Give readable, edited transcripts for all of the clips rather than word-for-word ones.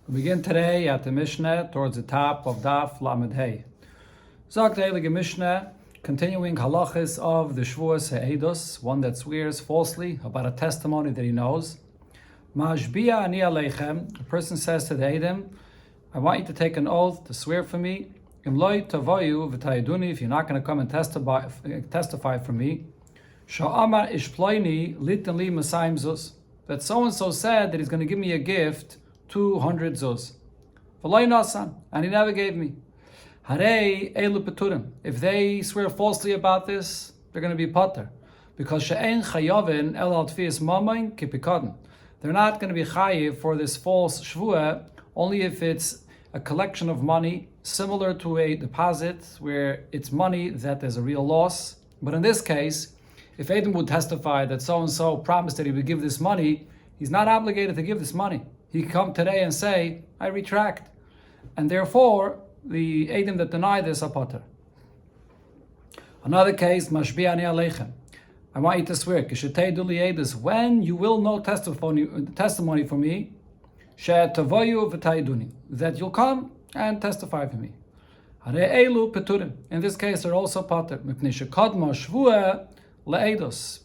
We begin today at the Mishnah towards the top of Daf Lamed Hey. Zok the Heilige Mishnah, continuing halachas of the Shavuos Ha'edos, one that swears falsely about a testimony that he knows. Mashbia ani aleichem, a person says to the Eidim, I want you to take an oath to swear for me. Im loy tavoyu v'tayiduni, if you're not going to come and testify for me. Sha'amar ishploini litin li masayim zuz, that so-and-so said that he's going to give me a gift 200 zuz. V'loy nasan, and he never gave me. Harei elu peturim. If they swear falsely about this, they're going to be pater. Because she'en chayavin el al tfias mamain kipikadin. They're not going to be chayiv for this false shvuah, only if it's a collection of money similar to a deposit where it's money that there's a real loss. But in this case, if Adam would testify that so-and-so promised that he would give this money, he's not obligated to give this money. He can come today and say, I retract. And therefore, the Adam that deny this are pater. Another case, Mashbi ani aleichem. I want you to swear, when you will know testimony for me, that you'll come and testify for me. In this case, they're also pater,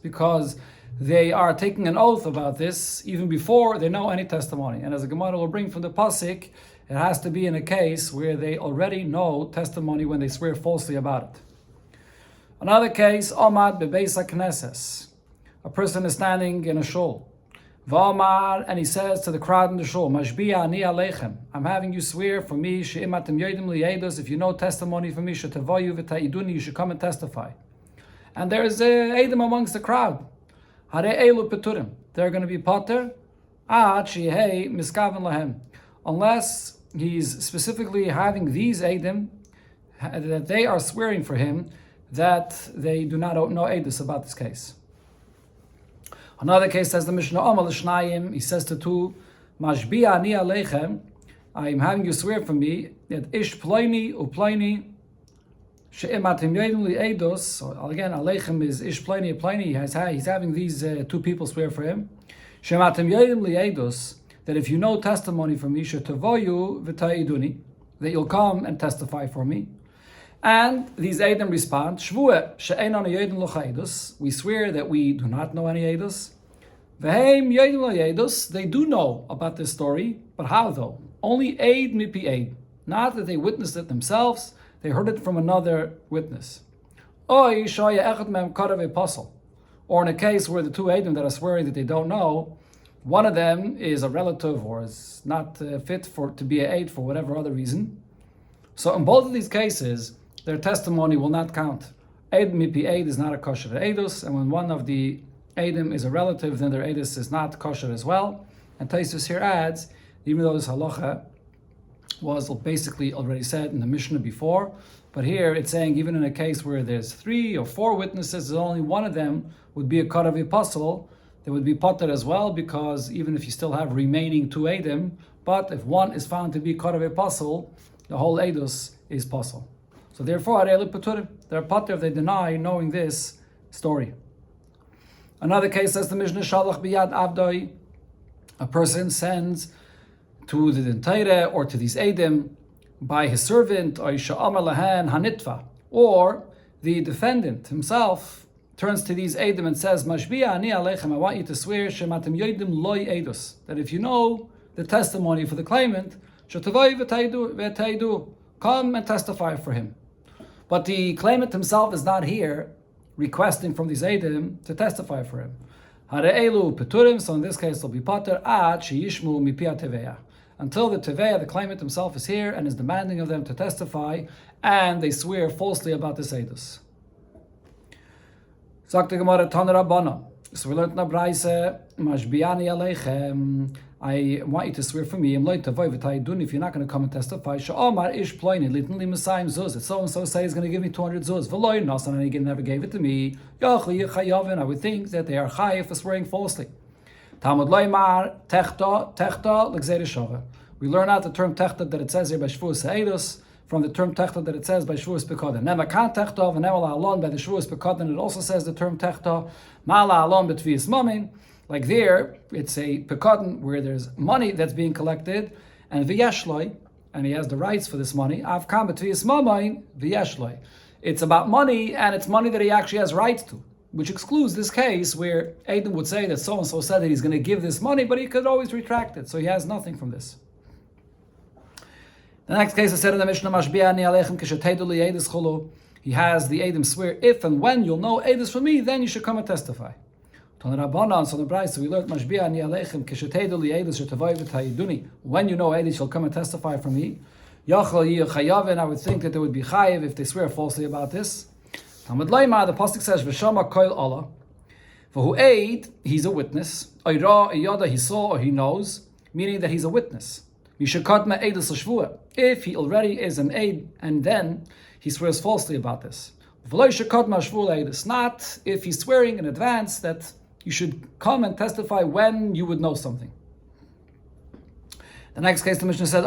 because they are taking an oath about this even before they know any testimony. And as the Gemara will bring from the pasuk, it has to be in a case where they already know testimony when they swear falsely about it. Another case, Omad bebeis hakneses. A person is standing in a shul. V'omar, and he says to the crowd in the shul, Mashbiya ani aleichem, I'm having you swear for me, she'imatem yodim li'edos, if you know testimony for me, shetavoyu v'ta'iduni, you should come and testify. And there is Eidim amongst the crowd. Harei elu peturim. They're going to be pater, ad shehei miskaven lahem. Unless he's specifically having these Eidim, that they are swearing for him, that they do not know Eidus about this case. Another case says the Mishnah Amal Shnayim, he says to two, Mashbiya ani aleichem, I am having you swear for me, that ish ploini uploini, she'imatim yodim li eidos, so again, aleichem is ish ploini uploini, he's having these two people swear for him, she'imatim yodim li eidos, that if you know testimony from me, shetavoyu v'ta'iduni, that you'll come and testify for me. And these Eidim respond, Shvuah she'enon yodim lo cha'edus, we swear that we do not know any Eidus. V'heim yodim lo Eidus, they do know about this story, but how though? Only Eid mipi Eid, not that they witnessed it themselves, they heard it from another witness. Oy shoya echad mem karav apostle, or in a case where the two Eidim that are swearing that they don't know, one of them is a relative or is not fit to be an Eid for whatever other reason. So in both of these cases, their testimony will not count. Eid mipi Eid is not a kosher Eidus, and when one of the Eidim is a relative, then their Eidus is not kosher as well. And Taisus here adds, even though this halacha was basically already said in the Mishnah before, but here it's saying even in a case where there's 3 or 4 witnesses, only one of them would be a karav apostle, there would be pater as well, because even if you still have remaining 2 Eidim, but if one is found to be karav apostle, the whole Eidus is pasul. So therefore, they're pater if they deny knowing this story. Another case says the Mishnah Shalach biyad avdoi, a person sends to the Dentaire or to these Eidim by his servant, or the defendant himself turns to these Eidim and says, Mashbiya ani aleichem, I want you to swear shematem yodim loy eidus, that if you know the testimony for the claimant, shetavoy v'taidu, come and testify for him. But the claimant himself is not here requesting from these Eidim to testify for him. Hare'elu peturim, so in this case they'll be pater ad sheyishmu mipia teveya, until the teveya, the claimant himself, is here and is demanding of them to testify, and they swear falsely about this Eidus. Sagt the Gemara Tana Rabbana. So we learned in the Braise, Mashbiyani aleichem, I want you to swear for me, if you're not going to come and testify, Sha'omar ish ploini, litnli masayim zuz, that so-and-so say he's going to give me 200 zuz, v'loy nasan, and he never gave it to me, I would think that they are chayiv for swearing falsely. Talmud loymar, techta, l'gzeir shava. We learn out the term techta that it says here by Shavuos Ha'edos, from the term techta that it says by Shavuos Pekadin. Nema kan techta, v'nema la'alon, by the Shavuos Pekadin, it also says the term techta, ma la'alon betvias mamin. Like there, it's a pekadon where there's money that's being collected, and v'yeshloi, and he has the rights for this money. Av kam b'tviyas mamayin v'yeshloi. It's about money, and it's money that he actually has rights to, which excludes this case where Adam would say that so-and-so said that he's going to give this money, but he could always retract it, so he has nothing from this. The next case is said in the Mishnah, he has the Adam swear, if and when you'll know Edus from me, then you should come and testify. So the Brayso, we learned, when you know Edus, you'll come and testify from me. And I would think that they would be chayiv if they swear falsely about this. Talmud Leimar, the pasuk says, "V'shama koil Allah." For who aid, he's a witness. Oira, iyada, he saw or he knows, meaning that he's a witness. Yishakatma eidus l'shvua. If he already is an aid, and then he swears falsely about this. V'lo yishakatma shvua eidus. Not if he's swearing in advance that you should come and testify when you would know something. The next case, the Mishnah said,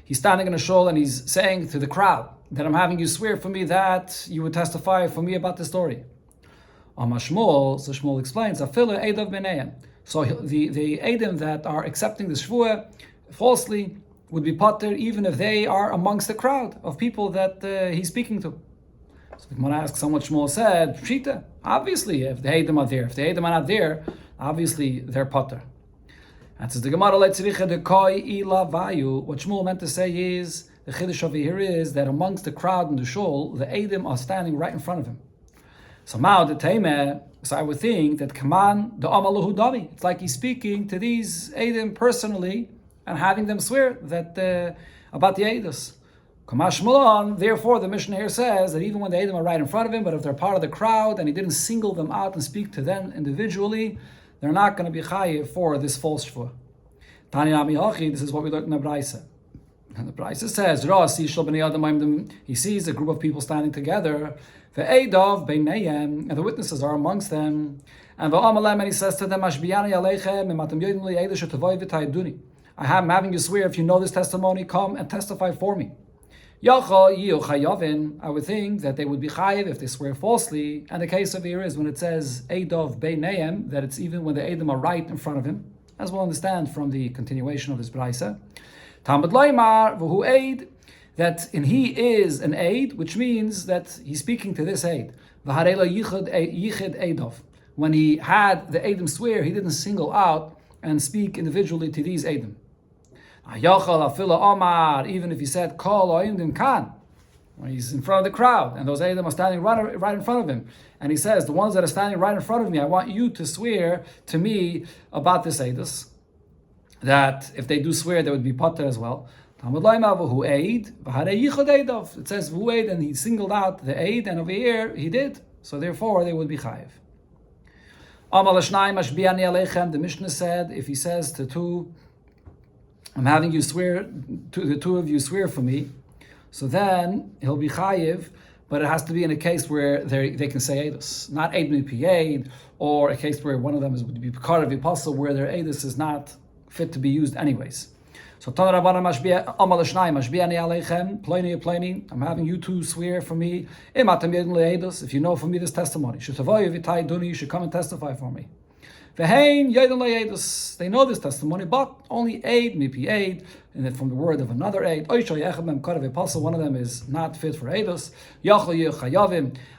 he's standing in a shul and he's saying to the crowd that I'm having you swear for me that you would testify for me about the story. So Shmuel explains, so the Edom that are accepting the shvuah falsely would be pater even if they are amongst the crowd of people that he's speaking to. So the Gemara asks what Shmuel said, Pshita, obviously if the Edom are there, if the Edom are not there, obviously they're pater. And says the Gemara, what Shmuel meant to say is, the chiddush over here is that amongst the crowd in the shul, the Edom are standing right in front of him. So now the Taimeh, so I would think that Kaman the Amaluhu Dami. It's like he's speaking to these Edom personally and having them swear that about the Edus. Kamash Shmuel, therefore the Mishnah here says that even when the Edom are right in front of him, but if they're part of the crowd and he didn't single them out and speak to them individually, they're not going to be chayiv for this false shvuah. Tani Nami Hachi, this is what we learned in the Braisa. And the Braisa says, he sees a group of people standing together, and the witnesses are amongst them. And he says to them, I'm having you swear, if you know this testimony, come and testify for me. I would think that they would be chayiv if they swear falsely. And the case of here is when it says Eidov Beinayim, that it's even when the Edom are right in front of him, as we'll understand from the continuation of this Braisa. Talmud Leimar v'hu aid, that in he is an aid, which means that he's speaking to this aid. V'harela yichid Eidov. When he had the Edom swear, he didn't single out and speak individually to these Edom. Even if he said Kol Oimdim Kan, when he's in front of the crowd and those Edom are standing right in front of him, and he says, the ones that are standing right in front of me, I want you to swear to me about this Edus, that if they do swear, they would be pater as well. It says who aid, and he singled out the aid, and over here he did, so therefore they would be chayiv. The Mishnah said, if he says to two, I'm having you swear, the two of you swear for me, so then he'll be chayiv, but it has to be in a case where they can say edus, not eid mipi eid, or a case where one of them would be part of the apostle, where their edus is not fit to be used anyways. So I'm having you two swear for me. If you know for me this testimony, you should come and testify for me. They know this testimony, but only aid, mipi aid, and then from the word of another aid. One of them is not fit for aidus.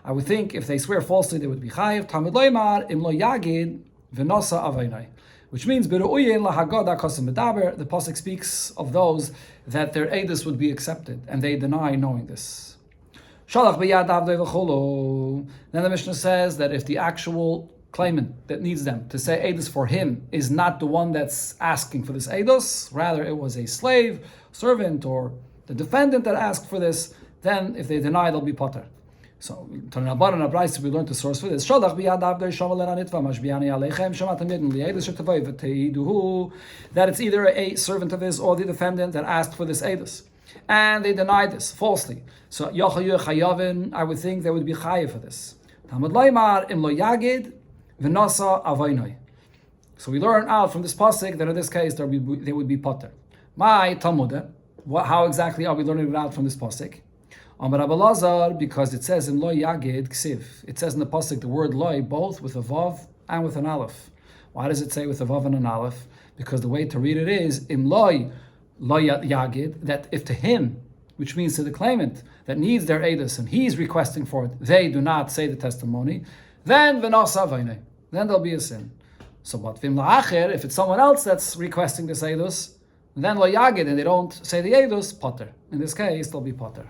I would think if they swear falsely, they would be chayiv. Which means the pasuk speaks of those that their aidus would be accepted, and they deny knowing this. Then the Mishnah says that if the actual claimant that needs them to say edus for him is not the one that's asking for this edus, rather it was a slave, servant, or the defendant that asked for this, then if they deny, they'll be potter. So, we learned the source for this. That it's either a servant of his or the defendant that asked for this edus, and they denied this falsely. So, I would think they would be chayiv for this. So we learn out from this pasuk that in this case they would be potter. My Talmud, how exactly are we learning it out from this pasuk? Because it says in Lo Yagid Ksiv. It says in the pasuk the word Loi both with a vav and with an aleph. Why does it say with a vav and an aleph? because the way to read it is im loy yagid, that if to him, which means to the claimant that needs their edus and he's requesting for it, they do not say the testimony, then v'nasa then there'll be a sin. So, but vim la'acher, if it's someone else that's requesting this edus, then lo yagid, and they don't say the edus, potter. In this case, they'll be potter.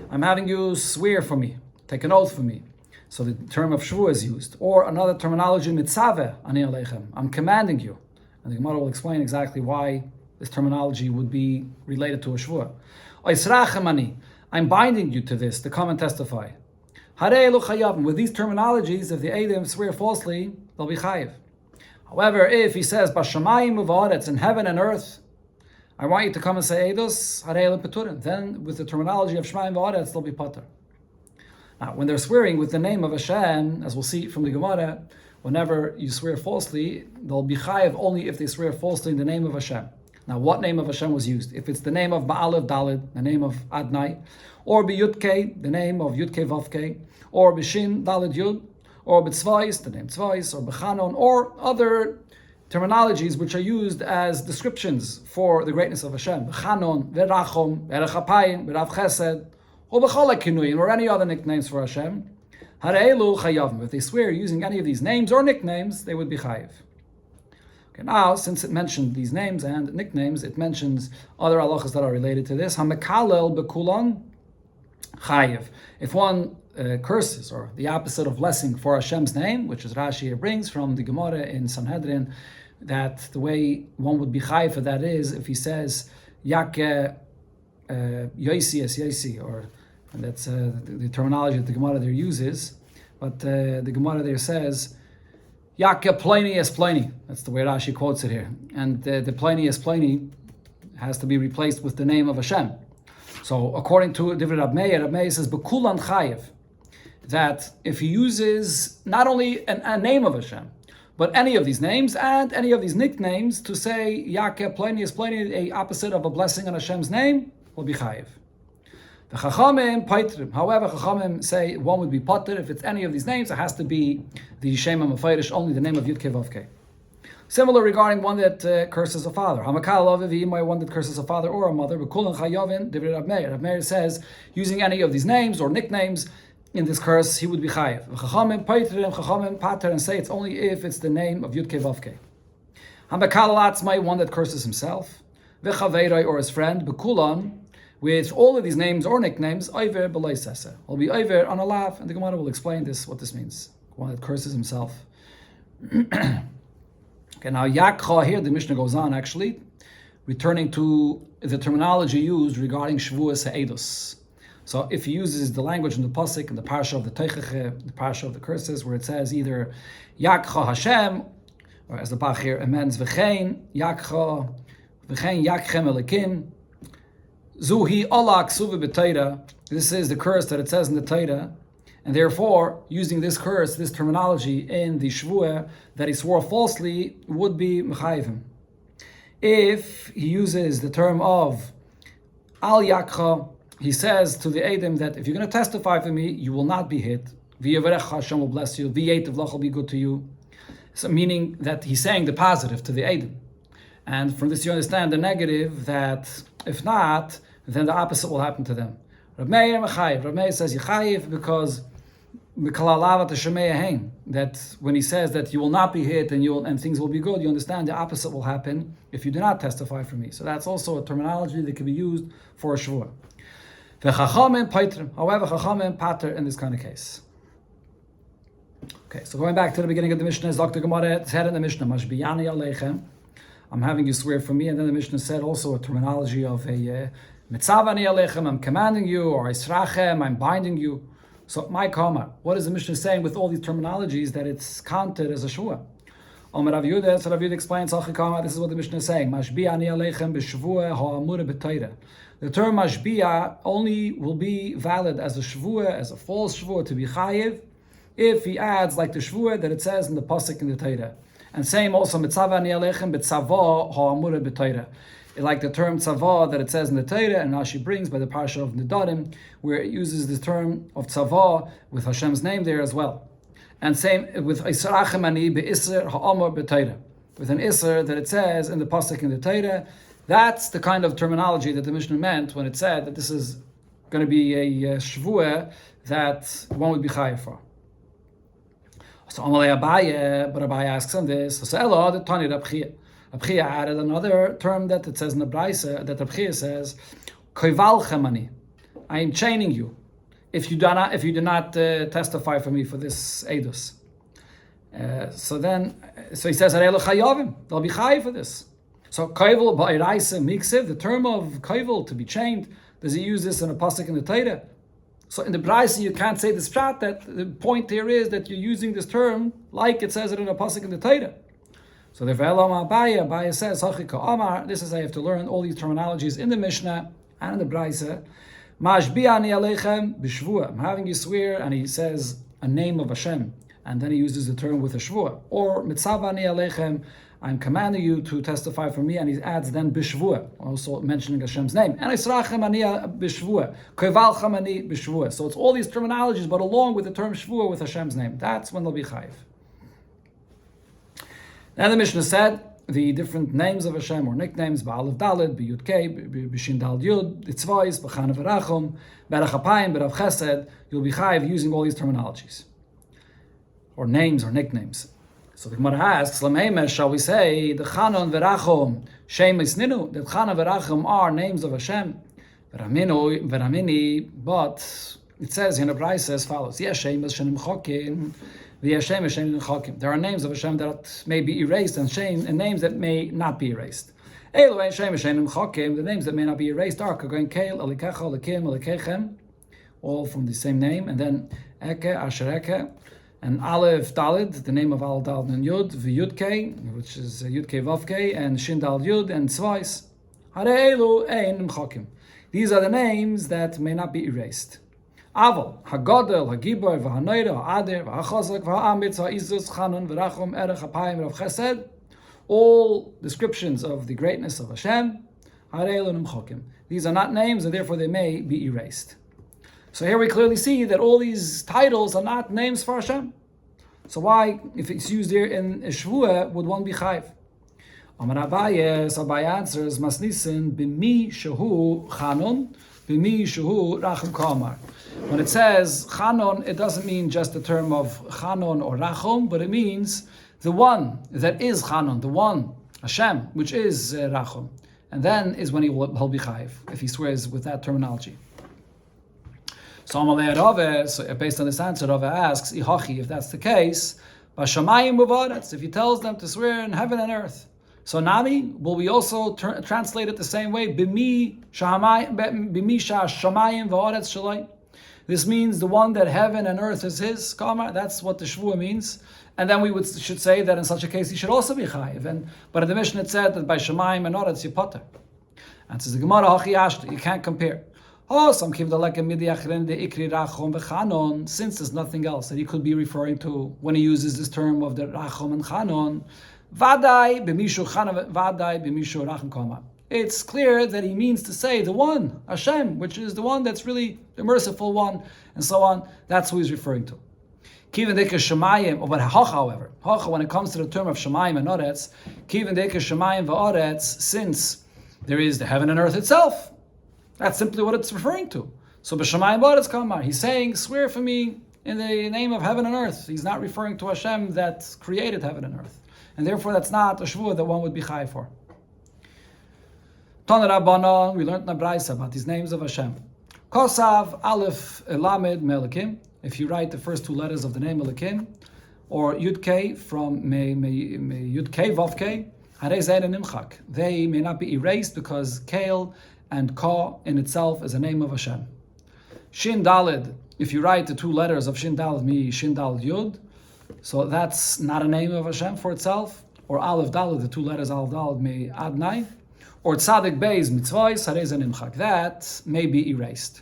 I'm having you swear for me, take an oath for me. So the term of Shavuos is used. Or another terminology, mitzaveh ani aleichem, I'm commanding you. And the Gemara will explain exactly why this terminology would be related to a Shavuot. Oisrachem ani, I'm binding you to this, to come and testify. Harei elu chayavim, with these terminologies, if the Eidim swear falsely, they'll be chayiv. However, if he says, Bashamayim uvaretz, in heaven and earth, I want you to come and say Eidos, harei elu peturim, then with the terminology of Shemayim uvaretz, they'll be potter. Now, when they're swearing with the name of Hashem, as we'll see from the Gemara, whenever you swear falsely, they'll be chayiv only if they swear falsely in the name of Hashem. Now, what name of Hashem was used? If it's the name of Ba'alev Dalid, the name of Adnai, or B'Yudke, the name of Yudke Vavke, or B'Shin Dalid Yud, or B'Tzvais, the name Tzvais, or B'Chanon, or other terminologies which are used as descriptions for the greatness of Hashem. B'Chanon, V'Rachom, V'Erechapayim, V'Rav Chesed, or B'Cholek Kinuyin, or any other nicknames for Hashem. Hare'elu Chayavim. If they swear using any of these names or nicknames, they would be chayiv. Okay, now, since it mentioned these names and nicknames, it mentions other halachas that are related to this. Hamekalel B'Kulon chayiv. If one curses, or the opposite of blessing for Hashem's name, which is Rashi here brings from the Gemara in Sanhedrin, that the way one would be chayiv for that is if he says Yake Yoisi, or and that's the terminology that the Gemara there uses, but the Gemara there says Yake Pliny es Pliny. That's the way Rashi quotes it here, and the Pliny es Pliny has to be replaced with the name of Hashem. So according to Divrei Rab Meir says Bekulan Chayev, that if he uses not only a name of Hashem, but any of these names and any of these nicknames to say Yake Pliny es Pliny, a opposite of a blessing on Hashem's name, will be chayiv. The Chachamim Paitrim. However, Chachamim say one would be potter if it's any of these names. It has to be the Shema Mefarish, only the name of Yudke Vavke. Similar regarding one that curses a father. Hamakal Aviv, one that curses a father or a mother. But Kulan Chayavin, Divrei Rab Meir. Rab Meir says using any of these names or nicknames in this curse, he would be chayiv. Chachamim Paitrim, Chachamim Pater, and say it's only if it's the name of Yudke Vavke. Hamakal Atzmai, one that curses himself. V'chaveirai, or his friend. Bekulan, with all of these names or nicknames, Oiver B'loi Sese, will be Oiver on a laugh, and the Gemara will explain what this means. One that curses himself. Okay, now Yakcha here, the Mishnah goes on actually, returning to the terminology used regarding Shavuos Ha'edus. So if he uses the language in the Pasuk, in the Parsha of the Teicheche, the Parsha of the curses, where it says either Yakcha Hashem, or as the Bach here amends, V'chein Yakcha, V'chein Yakchem Elikim, Zuhi Allah Ksuva B'Teira. This is the curse that it says in the Teira, and therefore, using this curse, this terminology in the Shavuah that he swore falsely would be Mechayivim. If he uses the term of Al Yakcha, he says to the Eidim that if you're going to testify for me, you will not be hit. V'yavarech Hashem will bless you. V'yet Avlach will be good to you. So meaning that he's saying the positive to the Eidim. And from this you understand the negative, that if not, then the opposite will happen to them. Rab Meir Mechayiv. Rab Meir says Yechayiv because that when he says that you will not be hit and things will be good, you understand the opposite will happen if you do not testify for me. So that's also a terminology that can be used for a Shavuah. However, Chachamim pater in this kind of case. Okay, so going back to the beginning of the Mishnah, is Dr. Gemara said in the Mishnah, Mashbiyani Aleichem, I'm having you swear for me, and then the Mishnah said also a terminology of a Mitzavani Aleichem, I'm commanding you, or Israchem, I'm binding you. So, my comment, what is the Mishnah saying with all these terminologies that it's counted as a Shavuah? Omer Rav Yehuda, so Rav Yehuda explains, this is what the Mishnah is saying, Mashbiyani Aleichem b'Shavuah ha'amura b'Teira. The term Mashbiyah only will be valid as a Shavuah, as a false Shavuah to be Chayiv, if he adds like the Shavuah that it says in the Pasuk in the Teira. And same also, Mitzavani Aleichem b'Tzavah ha'amura b'Teira. Like the term tzavah that it says in the Torah, and Rashi brings by the Parsha of Nedarim, where it uses the term of tzavah with Hashem's name there as well. And same with Israchem Ani be'Isr ha'amor b'Torah. With an Isr that it says in the Pasuk in the Torah. That's the kind of terminology that the Mishnah meant when it said that this is going to be a Shavuos that one would be chayav for. So Amalei Abaye, but Abaye asks him this. So Elo, the Tani Rab Chia. Rab Chia added another term that it says in the Braise, that Rab Chia says, Koivalchem ani. I am chaining you if you do not testify for me for this edus. So he says, Arelo chayavim. They'll be chayav for this. So koivel ba'iraisa miksiv, the term of koivel, to be chained, does he use this in a pasuk in the Torah? So in the Braise, you can't say this pshat, that the point here is that you're using this term like it says it in a pasuk in the Torah. So the Abaye says, this is I have to learn all these terminologies in the Mishnah and in the Braise. Mashbi'ani aleichem b'shvuah. I'm having you swear, and he says a name of Hashem, and then he uses the term with a shvuah. Or mitzavani aleichem, I'm commanding you to testify for me, and he adds then b'shvuah, also mentioning Hashem's name. And Israchem ani b'shvuah, koivalchem ani b'shvuah. So it's all these terminologies, but along with the term shvuah with Hashem's name. That's when they'll be chayiv. Then the Mishnah said the different names of Hashem or nicknames: Ba'alev Daled, B'Yud Kei, B'Shin Dal Yud, Itzvais, B'Chana V'Rachum, Berach Hapayim, B'Rav Chesed. You'll be chayiv using all these terminologies or names or nicknames. So the Gemara asks, Lameimesh, shall we say the Chanon V'Rachum Shem Isninu? The Chana V'Rachum are names of Hashem. V'Ramini, but it says in the Braise as follows: Yes, Shem Shenim Chokim. There are names of Hashem that may be erased and names that may not be erased. The names that may not be erased are Kagoin Keil, Alikecha, Alikim, Alikechem, all from the same name, and then Eke, Asher Eke, and Aleph Dalid, the name of Al Dalid and Yud, V'Yud Kei, which is Yud Kei Vav Kei, and Shin Dal Yud, and Tzvais. These are the names that may not be erased. Aval, Hagodel, Hagibor, V'Hanoira, Ha'ader, V'Hachazak, V'Ha'amitz, Ha'izuz, Chanun, V'Rachum, Erech, Hapayim, Rav Chesed, all descriptions of the greatness of Hashem, these are not names, and therefore they may be erased. So here we clearly see that all these titles are not names for Hashem. So why, if it's used here in Shavuos, would one be chayiv? Amar Abaye, so Abaye answers, Masnisin, B'mi Shehu Chanun, B'mi Shehu Rachum Kamar. When it says Chanon, it doesn't mean just the term of Chanon or Rachum, but it means the one that is Chanon, the one, Hashem, which is Rachum. And then is when he'll be chayiv, if he swears with that terminology. So Amalei Rave, so based on this answer, Rave asks, Ihachi, if that's the case, Bashamayim Uvaretz, if he tells them to swear in heaven and earth. So Nami, will we also translate it the same way? B'mi shamayim v'aretz shalai. This means the one that heaven and earth is his. That's what the Shavuos means. And then we should say that in such a case he should also be chayiv. But in the Mishnah it said that by shamayim and aretz you potter. And says the Gemara, you can't compare. Since there's nothing else that he could be referring to when he uses this term of the Rachum and Chanon, it's clear that he means to say the one, Hashem, which is the one that's really the merciful one, and so on. That's who he's referring to. However, when it comes to the term of Shemayim and Oretz, since there is the heaven and earth itself, that's simply what it's referring to. So b'Shemayim Oretz Kamar, he's saying, swear for me in the name of heaven and earth. He's not referring to Hashem that created heaven and earth. And therefore that's not a Shavuos that one would be chayiv for. Tana Rabbanan, we learned in the Braise about these names of Hashem. Kosav, Aleph, Lamed, Melikim. If you write the first two letters of the name Melikim, or Yud Kei from Yud Kei, Vav Kei, Harei Zeir Nimchak. They may not be erased because Keil and Ka in itself is a name of Hashem. Shin Daled, if you write the two letters of Shin Daled, Mi Shin Daled Yud, so that's not a name of Hashem for itself. Or Aleph Daled, the two letters Aleph Daled, Mi Adnai. Or Tzadik Beis Mitzvahs, Harei Zeir Nimchak. That may be erased.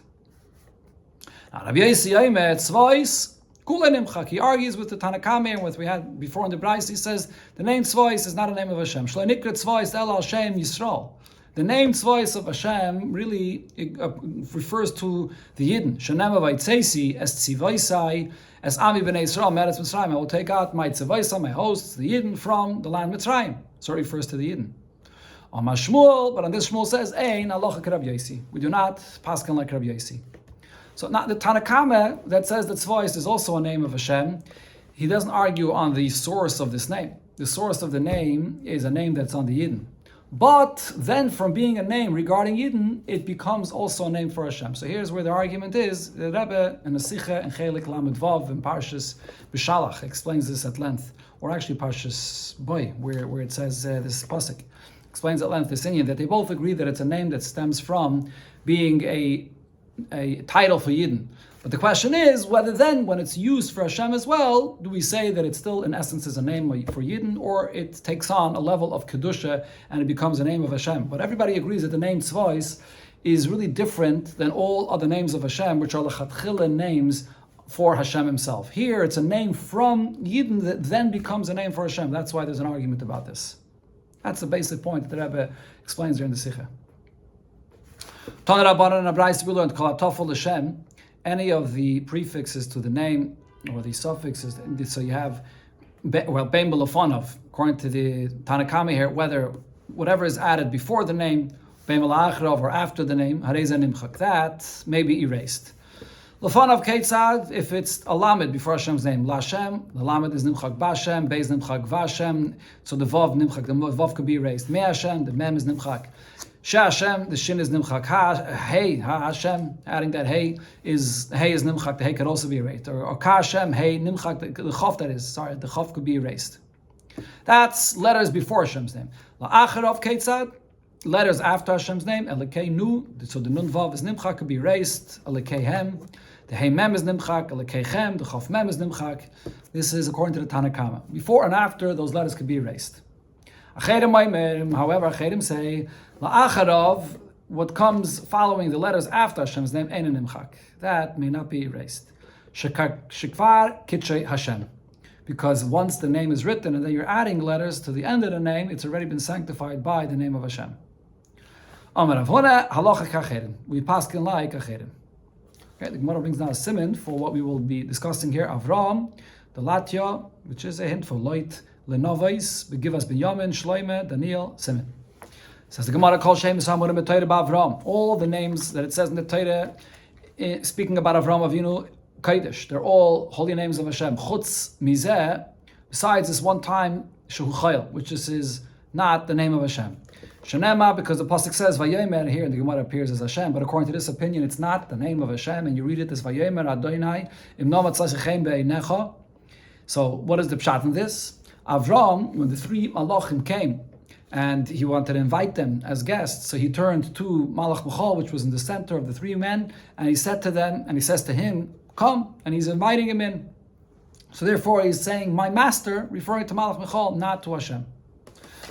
Now, Rabbi Yossi Yomer, Tzvahs, Kula Nimchak. He argues with the Tanakame and what we had before in the Braise. He says the name Tzvahs is not a name of Hashem. Shlo Nikra Tzvahs El Hashem Yisrael. The name Tzvahs of Hashem really refers to the Yidden. Shanema Vaytzesi Es Tzivaisai, as Ami b'nei Yisrael meretz Mitzrayim, I will take out my tzevaisa, my hosts, the Yidden, from the land Mitzrayim. So it refers to the Yidden. On Shmuel, but on this Shmuel says, Ein halacha k'Rabbi Yosi. We do not paskin like Rabbi Yosi. So not the Tanakama that says that Tzvois is also a name of Hashem, he doesn't argue on the source of this name. The source of the name is a name that's on the Yidden. But then from being a name regarding Yidden, it becomes also a name for Hashem. So here's where the argument is. The Rebbe in the Sicha and Chelik Lamed Vav in Parshas B'Shalach explains this at length. Or actually Parshas Boy, where it says this pasuk explains at length this Indian, that they both agree that it's a name that stems from being a title for Yidden. But the question is whether then, when it's used for Hashem as well, do we say that it still in essence is a name for Yidden, or it takes on a level of Kedusha and it becomes a name of Hashem? But everybody agrees that the name Tzvois is really different than all other names of Hashem, which are lechatchila names for Hashem himself. Here it's a name from Yidden that then becomes a name for Hashem. That's why there's an argument about this. That's the basic point that the Rebbe explains here in the Sikha. We learned Hashem. Any of the prefixes to the name or the suffixes, so you have bein b'lefanov, according to the Tanakama here, whether whatever is added before the name, bein b'la'achrav, or after the name, hareza nimchak, that may be erased. Lefanov keitzad, if it's a lamed before Hashem's name, Lashem, the lamed is nimchak b'Hashem, beis nimchak v'Hashem, so the vav nimchak, the vav could be erased. Me Hashem, the mem is nimchak. She Hashem, the shin is nimchak. Hey, Hashem, adding that hey is nimchak. The hey could also be erased. Or ka Hashem, hey nimchak. The chof the chof could be erased. That's letters before Hashem's name. La'acharov keitzad, letters after Hashem's name. Elekei nu, so the nun vav is nimchak, could be erased. Elekei hem, the hey mem is nimchak. Elekei chem, the chof mem is nimchak. This is according to the Tanakama. Before and after, those letters could be erased. However, Acherim say, La'acharov, what comes following the letters after Hashem's name, ein nimchak. That may not be erased. Shekvar kitchei Hashem. Because once the name is written and then you're adding letters to the end of the name, it's already been sanctified by the name of Hashem. Amar Rav Huna, halacha k'acherim. We paskin like acherim. Okay, the Gemara brings now a simon for what we will be discussing here. Avram, the Latya, which is a hint for light, Lenovais, Begivas Binyamin, Shloime, Daniel, Simon. Says the Gemara, Kol Shem Samurim B'Torah B'Avram. All the names that it says in the Torah, speaking about Avram Avinu, Kodesh, they're all holy names of Hashem. Chutz Mizeh, besides this one time, Shehu Chayil, which is not the name of Hashem. Shanema, because the pasuk says Vayomer here, and the Gemara appears as Hashem, but according to this opinion, it's not the name of Hashem, and you read it as Vayomer Adonai, Im Nomat Tzasichem Be'einecha. So, what is the pshat in this? Avram, when the three malachim came, and he wanted to invite them as guests, so he turned to Malach Michal, which was in the center of the three men, and he said to them, and he says to him, come, and he's inviting him in. So therefore he's saying, my master, referring to Malach Michal, not to Hashem.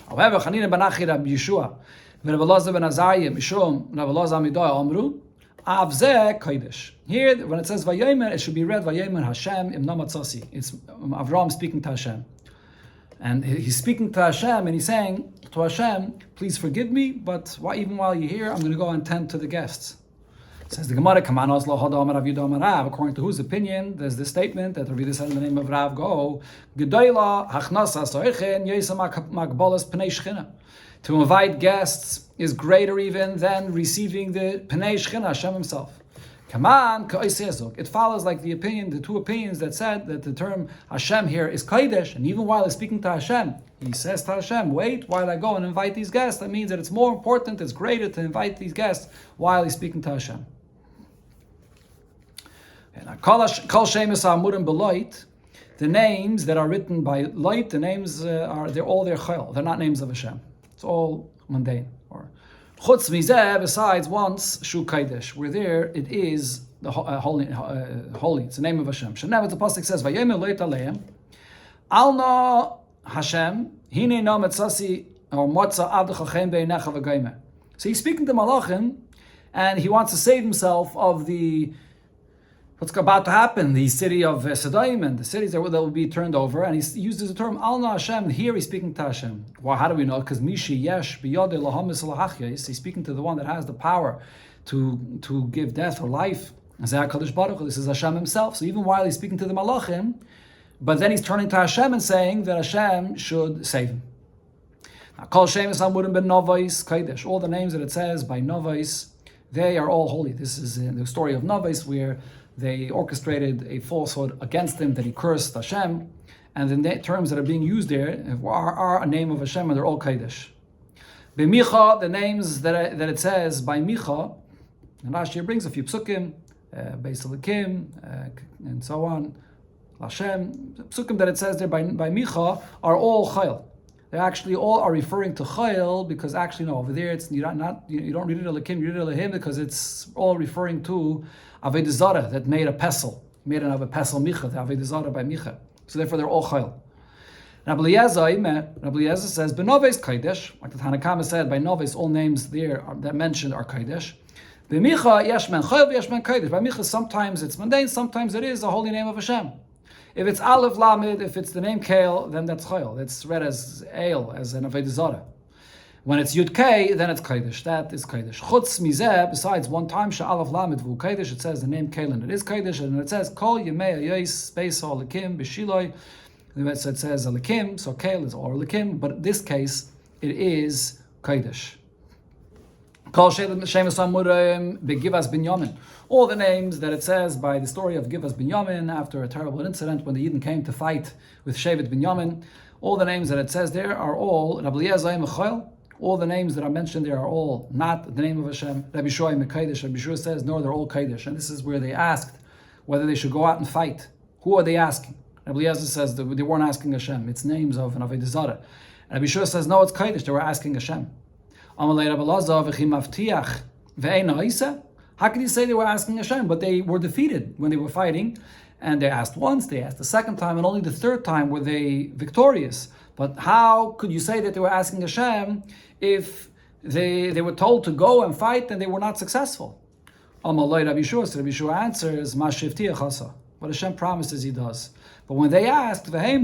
However, Chanina ben Achi Rabbi Yeshua, Rabbi Elazar ben Azariah, Mishum, Rabbi Elazar Midoy, Amru, Avzeh Kodesh. Here, when it says Vayomer, it should be read Vayomer Hashem im Namatzasi. It's Avram speaking to Hashem. And he's speaking to Hashem, and he's saying to Hashem, please forgive me, but even while you're here, I'm going to go and tend to the guests. Says the Gemara, according to whose opinion, there's this statement that Rabbi said in the name of Rav, go, to invite guests is greater even than receiving the Pnei Shechina, Hashem himself. It follows like the two opinions that said that the term Hashem here is Kodesh, and even while he's speaking to Hashem, he says to Hashem, wait while I go and invite these guests. That means that it's more important, it's greater to invite these guests while he's speaking to Hashem. The names that are written by light, the names they're all their chayil. They're not names of Hashem. It's all mundane. Or chutz mizeh, besides once shu kaidesh, where there it is the holy. It's the name of Hashem. Shenev, the pasuk says, "Vayemer loit aleim alna Hashem hine no metzasi or motza avdechachem beinecha v'gaymer." So he's speaking to Malachim, and he wants to save himself of what's about to happen, the city of Sodom and the cities that will be turned over, and he uses the term Alna Hashem. Here he's speaking to Hashem. Well, how do we know? Because Mishi Yesh Biyodei Lahamis Lahachyos, he's speaking to the one that has the power to give death or life. This is Hashem himself. So even while he's speaking to the Malachim, but then he's turning to Hashem and saying that Hashem should save him. Now, Kol Shemus Amurim ben Novais Kodesh. All the names that it says by Novais, they are all holy. This is in the story of Novais where they orchestrated a falsehood against him, that he cursed Hashem. And the terms that are being used there are a name of Hashem, and they're all Kodesh. B'micha, the names that it says by Micha, and Rashi brings a few psukim, Beis Elikim, and so on, Hashem, psukim that it says there by Micha are all Chayil. They actually all are referring to Chayil, because actually no, over there it's you don't read it Elikim, you read it Elihim, because it's all referring to Avodah Zarah that made a pestle, made of a pestle Micha, the Avodah Zarah by Micha. So therefore they're all Chayil. Rabbi Eliezer says, B'Noves Kodesh, like the Tanakama said, by Noves, all names there that mentioned are Kodesh. B'Micha, Yeshmen Chayil, Yeshmen Kodesh. By Micha, sometimes it's mundane, sometimes it is a holy name of Hashem. If it's Aleph Lamed, if it's the name Kael, then that's Chayil. It's read as Ale, as an Avodah Zarah. When it's Yud Kei, then it's Kodesh. That is Kodesh. Chutz Mizeh, besides one time, Sha'alav Lamed Vu Kodesh, it says the name Kael, and it is Kodesh, and it says Kol Yemei Ayos Beis Ha'Elikim B'Shiloi. It says Elikim, so Kael is or Elikim, but in this case, it is Kodesh. Kol Shemus Amurim Begivas Binyamin. All the names that it says by the story of Givas Binyamin after a terrible incident when the Yidden came to fight with Shevet Binyamin, all the names that it says there are all Rabbi Eliezer Mechayil. All the names that are mentioned there are all not the name of Hashem. Rabbi Shoai Mekaidesh. Rabbi Shua says, no, they're all Kodesh. And this is where they asked whether they should go out and fight. Who are they asking? Rabbi Eliezer says that they weren't asking Hashem. It's names of an Avodah Zarah. And Rabbi Shua says, no, it's Kodesh. They were asking Hashem. How can you say they were asking Hashem? But they were defeated when they were fighting. And they asked once, they asked the second time, and only the third time were they victorious. But how could you say that they were asking Hashem if they were told to go and fight and they were not successful? Rabbi Shua answers, what Hashem promises he does. But when they asked, they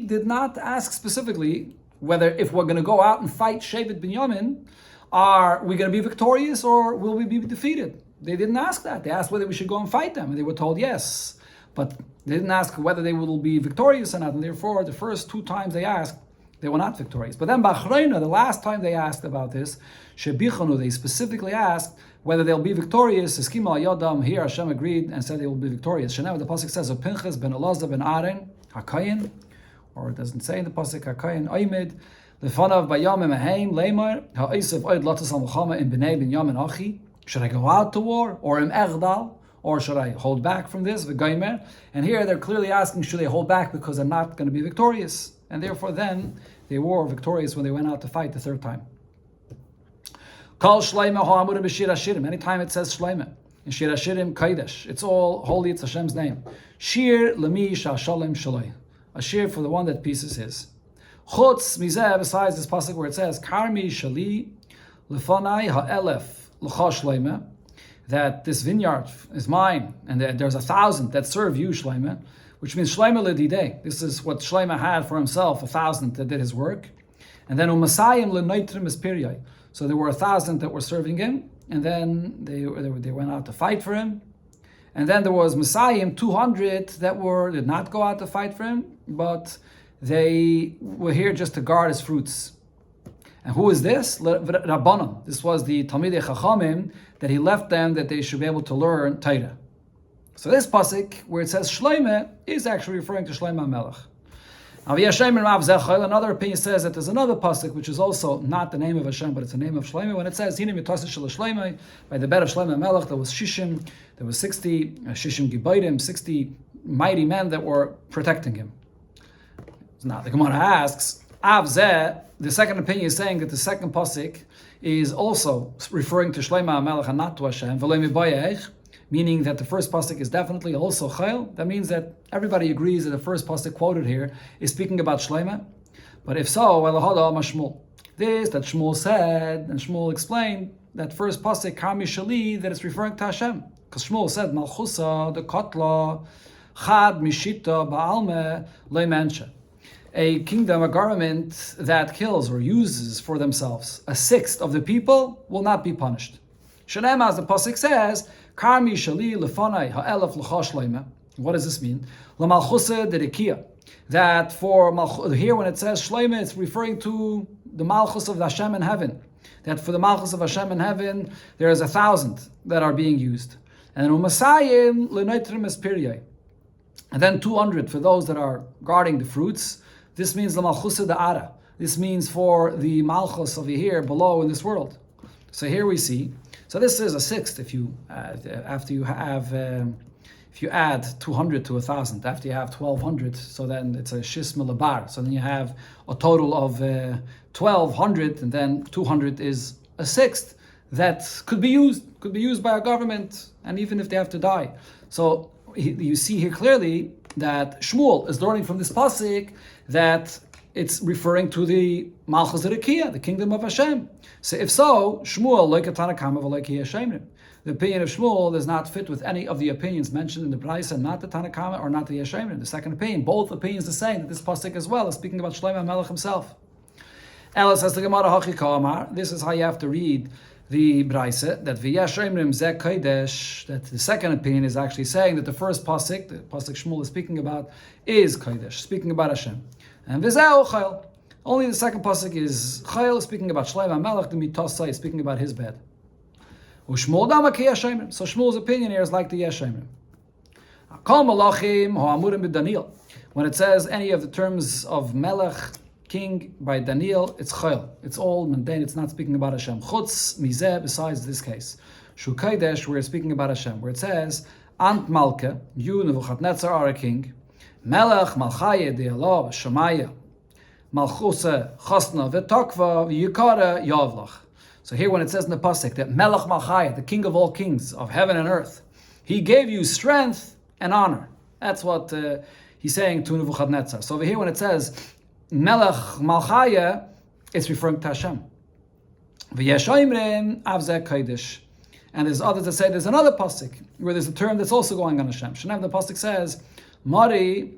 did not ask specifically whether if we're going to go out and fight Shevet Binyamin, are we going to be victorious or will we be defeated? They didn't ask that. They asked whether we should go and fight them, and they were told yes. But they didn't ask whether they will be victorious or not, and therefore the first two times they asked, they were not victorious. But then Bachreina, the last time they asked about this, Shebichanu, they specifically asked whether they'll be victorious. Eskima Yodam, here Hashem agreed and said they will be victorious. Shenev, the pasuk says, Pinchas ben Elazar ben Aaron, Hakayin, or it doesn't say in the pasuk Hakayin, Oimid, Lefanav Bayamim Ahaim, Leimar, Ha'isiv Oid Latas Al-Muchama in Bnei Binyamin Achi. Should I go out to war, or in Erdal, or should I hold back from this? V'gaimer. And here they're clearly asking, should they hold back because they're not going to be victorious? And therefore then, they were victorious when they went out to fight the third time. Kol Shleima Ha'amurim B'Shir Hashirim. Anytime it says Shleima, in Shir Hashirim Kodesh, it's all holy, it's Hashem's name. Shir Lemi Sha'Shalem Shaloi. A shir for the one that peace is his. Chutz Mizeh, besides this pasuk where it says, Karmi Shali Lefanai Ha'elef that this vineyard is mine, and that there's 1,000 that serve you, Shleima, which means Shleima L'didei. This is what Shleima had for himself, 1,000 that did his work. And then Umasayim L'noitrim Espiriai. So there were 1,000 that were serving him, and then they went out to fight for him. And then there was Masayim, 200 that did not go out to fight for him, but they were here just to guard his fruits. And who is this? Rabbanon. This was the Talmidei Chachamim that he left them that they should be able to learn Torah. So this pasuk where it says Shleima is actually referring to Shleima Melech. Another opinion says that there's another pasuk which is also not the name of Hashem, but it's the name of Shleima. When it says Hine Mitosah Shel Shleima, by the bed of Shleima Melech, there was Shishim, there was 60 Shishim Gibaitim, 60 mighty men that were protecting him. Now the Gemara asks, Avzeh, the second opinion is saying that the second pasuk is also referring to Shleima HaMelech and not to Hashem, meaning that the first pasuk is definitely also Chayil. That means that everybody agrees that the first pasuk quoted here is speaking about Shleima. But if so, Shmuel. This that Shmuel said, and Shmuel explained that first pasuk, Kami Shali, that it's referring to Hashem. Because Shmuel said, Malchusa, the Kotla, Chad, Mishita, Baalme, Leimensha. a kingdom, a government that kills or uses for themselves a sixth of the people will not be punished. Shalem, as the pasuk says, Karmi shali lefanai ha'elef l'chashleima. What does this mean? L'malchusa derekia. That for here when it says shleima, it's referring to the malchus of Hashem in heaven. That for the malchus of Hashem in heaven, there is 1,000 that are being used. And umasayim l'neitrim espiriye. And then 200 for those that are guarding the fruits. This means the malchusa da'ara. This means for the malchus of here below in this world. So here we see. So this is a sixth if you if you add 200 to 1,000. After you have 1,200, so then it's a shis malabar. So then you have a total of 1,200, and then 200 is a sixth that could be used by a government, and even if they have to die. So you see here clearly that Shmuel is learning from this pasuk that it's referring to the Malchus Rekiah, the kingdom of Hashem. So if so, Shmuel like a Tanakama like Yeshemrim. The opinion of Shmuel does not fit with any of the opinions mentioned in the Braisa, not the Tanakama or not the Yeshemrim. The second opinion, both opinions are saying that this pasuk as well is speaking about Shlomo Melech himself. Ella says the Gemara Hachi Kamar. This is how you have to read the Braisa, that V'yeshemrim zeh kodesh, that the second opinion is actually saying that the first pasuk, the pasuk Shmuel is speaking about, is kodesh, speaking about Hashem. And V'zeh Chayil. Only the second pasuk is Chayil, speaking about Shlomo Melech, the Mitosai, speaking about his bed. Ushmuel dama ki Yeshemrim. So Shmuel's opinion here is like the Yeshemrim. Kol malachim ha'amurim b'Daniel. When it says any of the terms of Melech, king, by Daniel, it's Chayil. It's all mundane. It's not speaking about Hashem. Chutz mizeh, besides this case. Shu Kaidesh, we're speaking about Hashem. Where it says, Ant Malka, you Nebuchadnezzar are a king. Melech Malchaya De'alav Shemaya Malchusa Chasna V'Tokva V'Yikara Yavlach. So here when it says in the pasuk that Melech Malchaya, the king of all kings of heaven and earth, he gave you strength and honor. That's what he's saying to Nebuchadnezzar. So over here when it says Melech Malchaya, it's referring to Hashem. V'yeshoimrim avzeh kodesh. And there's others that say there's another pasuk where there's a term that's also going on Hashem. Shneim, the pasuk says, Mari,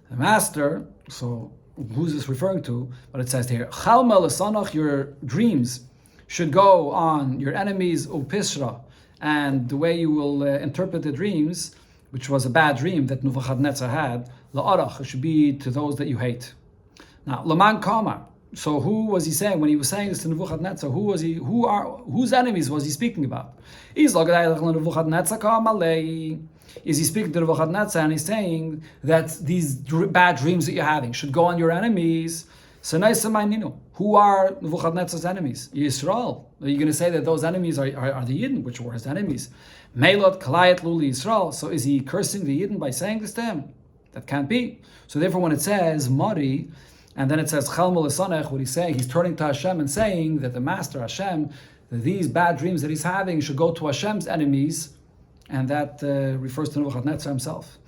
the master, so who's this referring to? But it says here, Chalma l'sanach, your dreams should go on your enemies, upisra, and the way you will interpret the dreams, which was a bad dream that Nebuchadnezzar had, la'arach, it should be to those that you hate. Now, Laman Kamar. So who was he saying when he was saying this to Nebuchadnezzar? Whose enemies was he speaking about? Is he speaking to Nebuchadnezzar and he's saying that these bad dreams that you're having should go on your enemies? Who are Nebuchadnezzar's enemies? Yisrael. Are you going to say that those enemies are the Yidden, which were his enemies? Melot Kalayat Luli Yisrael. So is he cursing the Yidden by saying this to him? That can't be. So therefore when it says Mari, and then it says Chalmul Esanech, what he's saying, he's turning to Hashem and saying that the Master Hashem, that these bad dreams that he's having should go to Hashem's enemies, and that refers to Nebuchadnezzar himself.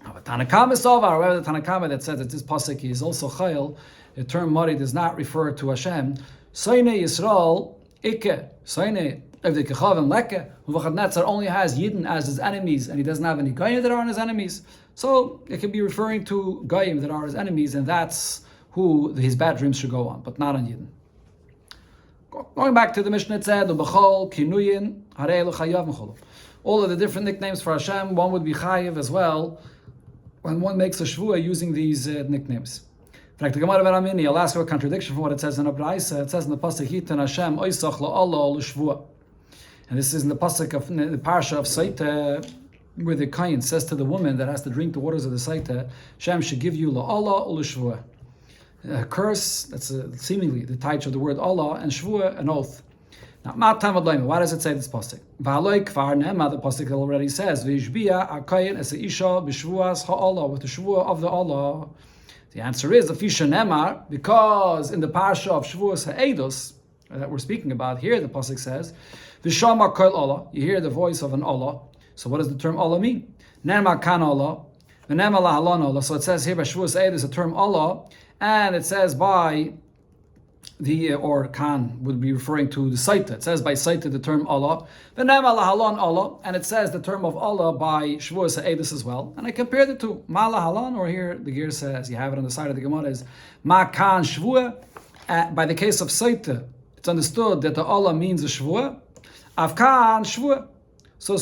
Tanakama Sovar, however, the Tanakama that says that this pasuk is also Chayil, the term Mari does not refer to Hashem. Soine Yisrael, Ikke, Soine Evdekechavim Leke, Nebuchadnezzar only has Yidden as his enemies, and he doesn't have any Goyim that are his enemies. So it can be referring to Goyim that are his enemies, and that's who his bad dreams should go on, but not on Yidden. Going back to the Mishnah, it said, Ubechol, Kinuyin, Harei L'chayav Mechol. All of the different nicknames for Hashem, one would be Chayiv as well, when one makes a Shavuos using these nicknames. In fact, the Gemara Veramini, I'll ask you a contradiction from what it says in the Braisa. It says in the Pasuk, Hitan Hashem, Oisach La'Allah L'Shavuos. And this is in the Pasuk of the Parsha of Saita, where the Kain says to the woman that has to drink the waters of the Saita, Hashem should give you La'Allah or L'Shavuos. A curse, that's seemingly the touch of the word Allah, and Shavuos, an oath. Now, why does it say this pasuk? V'aloi kvar nema, the pasuk already says, V'yishbia akayin es isha b'shvuas ha'Allah, with the Shavuos of the Allah. The answer is, Afisha Nemar, because in the Parsha of Shavuos Ha'edus, that we're speaking about here, the pasuk says, V'shama kol Allah, you hear the voice of an Allah. So what does the term Allah mean? Nema kan Allah, v'nema lahalan Allah. So it says here by Shavuos Ha'edus, the term Allah, and it says by or kan would be referring to the Saita. It says by Saita the term Allah, v'nem Allah halon Allah, and it says the term of Allah by Shavuos Ha'edus as well. And I compared the two, Mala halon, or here the gear says, you have it on the side of the Gemara, is Ma kan Shavua. By the case of Saita, it's understood that the Allah means a Shavua. Av kan Shavua.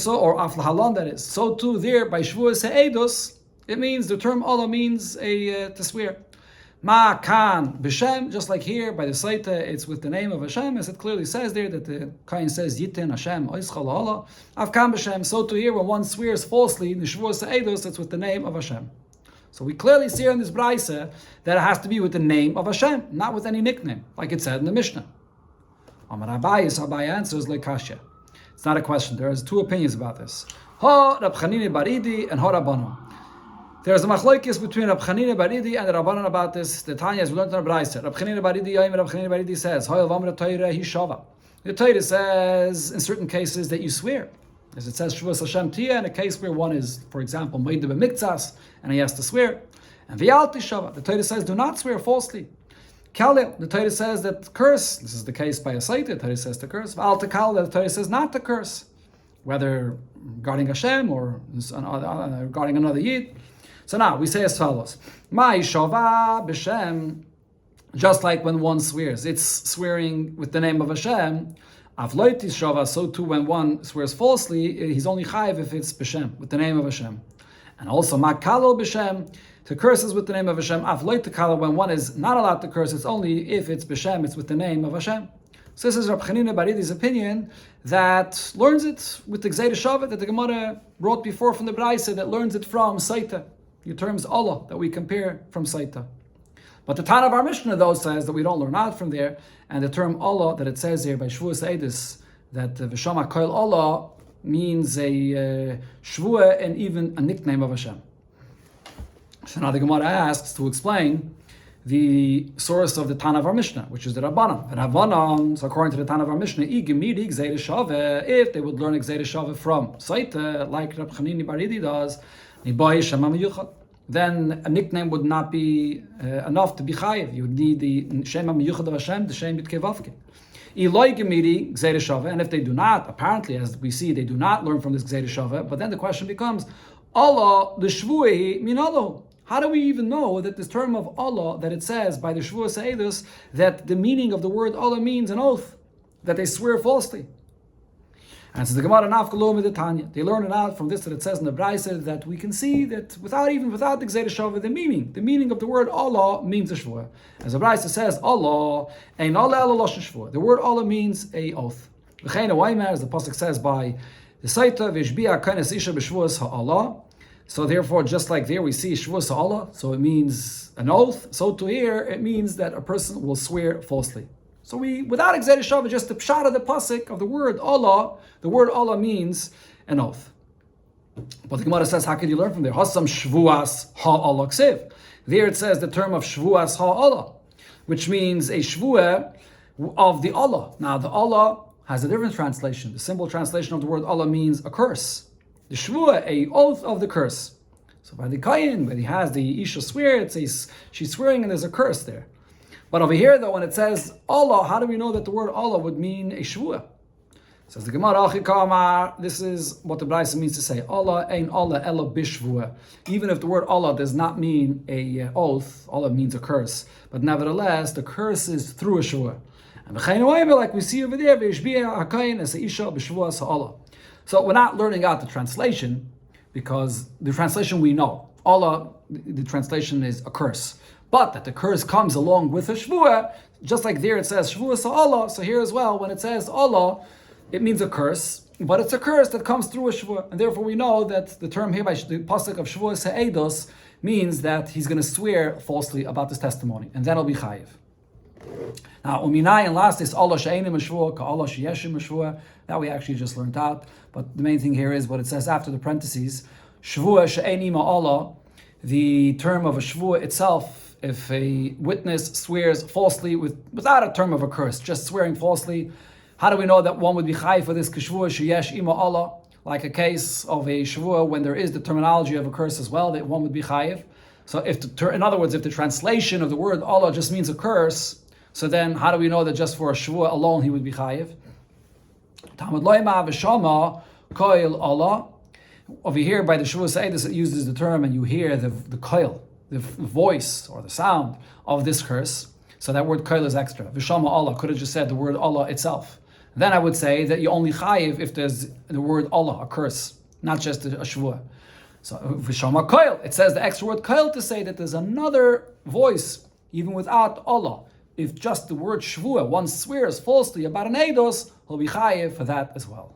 Or Af halon, that is. So too there by Shavuos Ha'edus, it means the term Allah means to swear. Ma kan b'shem, just like here by the Saita, it's with the name of Hashem, as it clearly says there that the Kain says Yitin Hashem Oischal Allah. Av kan b'shem. So to here when one swears falsely in the Shavuos Ha'edus, it's with the name of Hashem. So we clearly see in this Braise that it has to be with the name of Hashem, not with any nickname, like it said in the Mishnah. Amar Abaye answers like Kasha. It's not a question. There is two opinions about this. Ha Rab Chanina Baridi and Ha Rabbanon. There's a machlokes between Rab Chanina Baridi and the Rabbanon about this. The Tanya is we learned in the Braise. Rab Chanina Baridi says, Hoyel v'amra Torah hi shava. The Torah says in certain cases that you swear, as it says Shavuos Hashem Tiyah, in a case where one is, for example, Moed b'miktzas, and he has to swear. And v'yalti shava. The Torah says, do not swear falsely. Kaleh, the Torah says that curse. This is the case by a Saita. The Torah says to curse. V'alti kaleh, the Torah says not to curse, whether regarding Hashem or regarding another Yid. So now we say as follows: Mai shava b'shem, just like when one swears, it's swearing with the name of Hashem. Avloiti shava, so too when one swears falsely, he's only chayiv if it's b'shem, with the name of Hashem. And also makalol b'shem, to curses with the name of Hashem. Avloiti kalol, when one is not allowed to curse, it's only if it's b'shem, it's with the name of Hashem. So this is Rab Chanina Baridi's opinion that learns it with the Gzeira Shavat that the Gemara brought before from the Braise, that learns it from Saita. The terms Allah that we compare from Saita. But the Tana of our Mishnah though says that we don't learn out from there, and the term Allah that it says here by Shavuos Ha'edus, that V'shama Koil Allah means a Shavua and even a nickname of Hashem. So now the Gemara asks to explain the source of the Tana of our Mishnah, which is the Rabbanan. The Rabbanan, so according to the Tana of our Mishnah, if they would learn Gzeira Shava from Saita, like Rab Chanina Baridi does, then a nickname would not be enough to be chayiv. You would need the Shem HaMiyuchad of Hashem, the Shem Bitkevavke. And if they do not, apparently, as we see, they do not learn from this Gzeira Shava, but then the question becomes, Allah, the Shvuei, min Allah. How do we even know that this term of Allah, that it says by the Shavuos Ha'edus, that the meaning of the word Allah means an oath, that they swear falsely? And so the Gemara Nafkalom the Tanya, they learn it out from this that it says in the Braise that we can see that without the Gzeira Shava, the meaning of the word Allah means a Shvua. As the Braise says, Allah, ein Allah ela lashon Shvua. The word Allah means a oath. V'chein ha'waymer, as the pasuk says by the Saita, v'ishbi'a kainas isha b'shvuas ha'Allah. So therefore, just like there we see Shavuos Ha'Allah, so it means an oath. So to here, it means that a person will swear falsely. So we, without Gzeira Shava, just the pshat of the pasuk of the word Allah means an oath. But the Gemara says, how can you learn from there? Hasam Shvuas Ha'Allah Ksiv. There it says the term of Shvuas Ha'Allah, which means a Shvuah of the Allah. Now the Allah has a different translation. The simple translation of the word Allah means a curse. The Shvuah, a oath of the curse. So by the Kayin, when he has the Isha swear, it says she's swearing and there's a curse there. But over here though, when it says Allah, how do we know that the word Allah would mean a Shvuah? Says the Gemara, this is what the Braise means to say. Allah ein Allah ela bishvuah. Even if the word Allah does not mean a oath, Allah means a curse. But nevertheless, the curse is through a Shvuah. And like we see over there, so we're not learning out the translation, because the translation we know. Allah, the translation is a curse. But that the curse comes along with a Shvuah, just like there it says Shvuah Allah, so here as well, when it says Allah, it means a curse, but it's a curse that comes through a Shvuah. And therefore we know that the term here by the pasuk of Shavuos Ha'edus means that he's going to swear falsely about this testimony, and then it'll be chayiv. Now, uminai, and last is Allah she'enim Shvuah, ka'Allah she'yeshim Shvuah. That we actually just learned out. But the main thing here is what it says after the parentheses. Shvuah she'enim Allah, the term of a Shvuah itself, if a witness swears falsely without a term of a curse, just swearing falsely, how do we know that one would be chayiv for this k'shvuah sheyesh ima Allah? Like a case of a shvuah when there is the terminology of a curse as well, that one would be chayiv. So in other words, if the translation of the word Allah just means a curse, So then, how do we know that just for a Shavuot alone he would be chayiv? Talmud loyma v'shama koil Allah. Over here, by the Shavuos Eidos, it uses the term, and you hear the koil, the voice or the sound of this curse. So that word koil is extra. V'shama Allah could have just said the word Allah itself. Then I would say that you only chayiv if there's the word Allah, a curse, not just a Shavuot. So v'shama koil, it says the extra word koil to say that there's another voice, even without Allah. If just the word Shavuot, one swears falsely about an Eidos, he'll be chayiv for that as well.